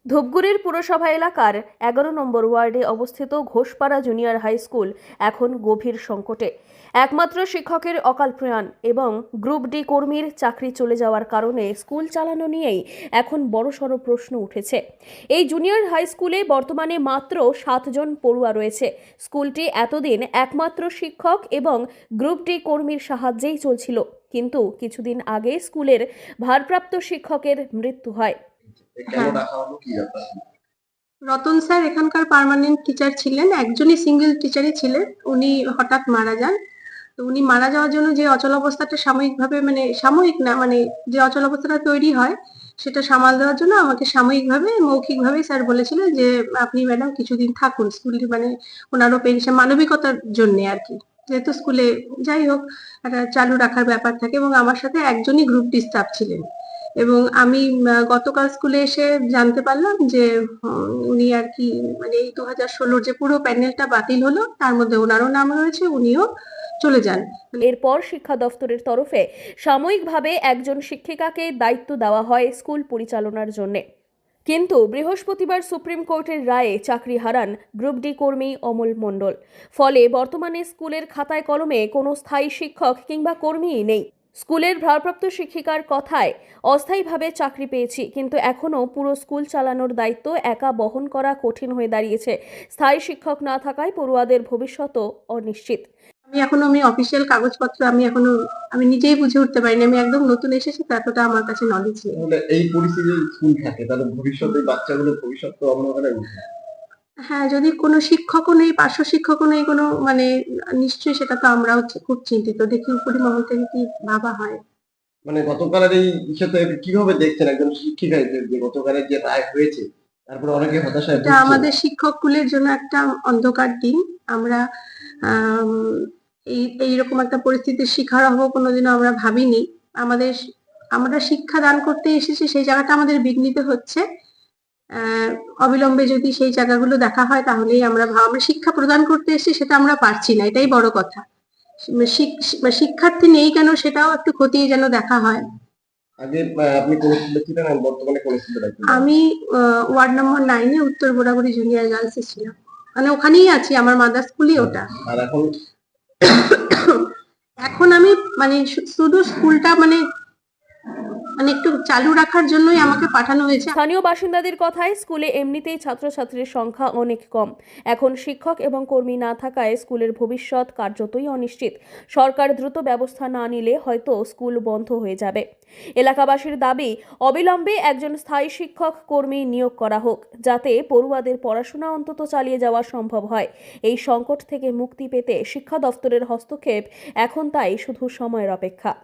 ধূপগুড়ির পুরসভা এলাকার 11 নম্বর ওয়ার্ডে অবস্থিত ঘোষপাড়া জুনিয়র হাই স্কুল এখন গভীর সংকটে। একমাত্র শিক্ষকের অকাল প্রয়াণ এবং গ্রুপ ডি কর্মীর চাকরি চলে যাওয়ার কারণে স্কুল চালানো নিয়েই এখন বড়সড় প্রশ্ন উঠেছে। এই জুনিয়র হাই স্কুলে বর্তমানে মাত্র 7 জন পড়ুয়া রয়েছে। স্কুলটি এতদিন একমাত্র শিক্ষক এবং গ্রুপ ডি কর্মীর সাহায্যেই চলছিল, কিন্তু কিছুদিন আগে স্কুলের ভারপ্রাপ্ত শিক্ষকের মৃত্যু হয়। রতন স্যার এখানকার পার্মানেন্ট টিচার ছিলেন, একজনই সিঙ্গেল টিচারই ছিলেন। উনি হঠাৎ মারা যান। তো উনি মারা যাওয়ার জন্য যে অচলাবস্থাটা সাময়িকভাবে, মানে সাময়িক না, মানে যে অচলাবস্থাটা তৈরি হয় সেটা সামাল দেওয়ার জন্য আমাকে সাময়িকভাবে মৌখিকভাবে স্যার বলেছিলেন যে আপনি ম্যাডাম কিছুদিন থাকুন স্কুলটি, মানে ওনারও পেনশন মানবিকতার জন্য আর কি, যেহেতু স্কুলে যাই হোক একটা চালু রাখার ব্যাপার থাকে। এবং আমার সাথে একজনই গ্রুপ ডি স্টাফ ছিলেন। এবং আমি গতকাল স্কুলে এসে জানতে পারলাম যে উনি আর কি, মানে এই 2016 যে পুরো প্যানেলটা বাতিল হলো তার মধ্যে ওনারও নাম রয়েছে, উনিও চলে যান। এরপর শিক্ষা দফতরের তরফে সাময়িকভাবে একজন শিক্ষিকাকে দায়িত্ব দেওয়া হয় স্কুল পরিচালনার জন্য। কিন্তু বৃহস্পতিবার সুপ্রিম কোর্টের রায়ে চাকরি হারান গ্রুপ ডি কর্মী অমল মণ্ডল। ফলে বর্তমানে স্কুলের খাতায় কলমে কোনো স্থায়ী শিক্ষক কিংবা কর্মীই নেই। স্কুলের ভারপ্রাপ্ত শিক্ষিকার কথায় অস্থায়ীভাবে চাকরি পেয়েছি, কিন্তু এখনও পুরো স্কুল চালানোর দায়িত্ব একা বহন করা কঠিন হয়ে দাঁড়িয়েছে। স্থায়ী শিক্ষক না থাকায় পড়ুয়াদের ভবিষ্যৎও অনিশ্চিত। আমি অফিসিয়াল কাগজপত্র আমি নিজেই বুঝে উঠতে পারিনি। আমি একদম নতুন এসেছি, তো এতটা আমার কাছে নলেজ নেই। তাহলে এই পরিস্থিতিতে স্কুল থাকে, তাহলে ভবিষ্যতে বাচ্চাগুলোর ভবিষ্যৎ তো অন্ধকারে। হ্যাঁ, যদি কোনো শিক্ষকও নেই, পার্শ্ব শিক্ষকও নেই কোনো, মানে নিশ্চয়ই সেটা তো আমরাও খুব চিন্তিত। দেখি উপরি মহল থেকে কি ভাবা হয়। মানে গতকালের এই বিষয়টা কিভাবে দেখছেন একজন শিক্ষিকা হিসেবে, যে গতকালের যে রায় হয়েছে তারপরে অনেকে হতাশায় এটা ভুগছে? আমাদের শিক্ষক কুলের জন্য একটা অন্ধকার দিন। আমরা এইরকম একটা পরিস্থিতির শিকার হবো কোনোদিনও আমরা ভাবিনি। আমরা শিক্ষা দান করতে এসেছি, সেই জায়গাটা আমাদের বিঘ্নিত হচ্ছে। অবিলম্বে যদি সেই জায়গাগুলো দেখা হয় তাহলেই আমরা শিক্ষা প্রদান করতে এসেছি, সেটা আমরা পারছি না, এটাই বড় কথা। শিক্ষার্থী নেই কেন সেটাও একটু খতিয়ে যেন দেখা হয়। আগে আপনি কোন স্কুলে ছিলেন আর বর্তমানে কোন স্কুলে আছেন? আমি ওয়ার্ড নম্বর 9 এ উত্তর বোরাগুড়ি জুনিয়র গার্লসে ছিলাম। মানে ওখানেই আছি, আমার মাদার স্কুলই ওটা। আর এখন এখন আমি মানে শুধু স্কুলটা মানে একটু চালু রাখার জন্যই আমাকে পাঠানো হয়েছে। স্থানীয় বাসিন্দাদের কথায় স্কুলে এমনিতেই ছাত্রছাত্রীর সংখ্যা অনেক কম। এখন শিক্ষক এবং কর্মী না থাকায় স্কুলের ভবিষ্যৎ কার্যতই অনিশ্চিত। সরকার দ্রুত ব্যবস্থা না নিলে হয়তো স্কুল বন্ধ হয়ে যাবে। এলাকাবাসীর দাবি, অবিলম্বে একজন স্থায়ী শিক্ষক কর্মী নিয়োগ করা হোক, যাতে পড়ুয়াদের পড়াশোনা অন্তত চালিয়ে যাওয়া সম্ভব হয়। এই সংকট থেকে মুক্তি পেতে শিক্ষা দফতরের হস্তক্ষেপ এখন তাই শুধু সময়ের অপেক্ষা।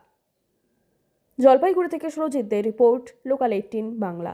জলপাইগুড়ি থেকে সুরজিৎ দে রিপোর্ট, লোকাল 18 বাংলা।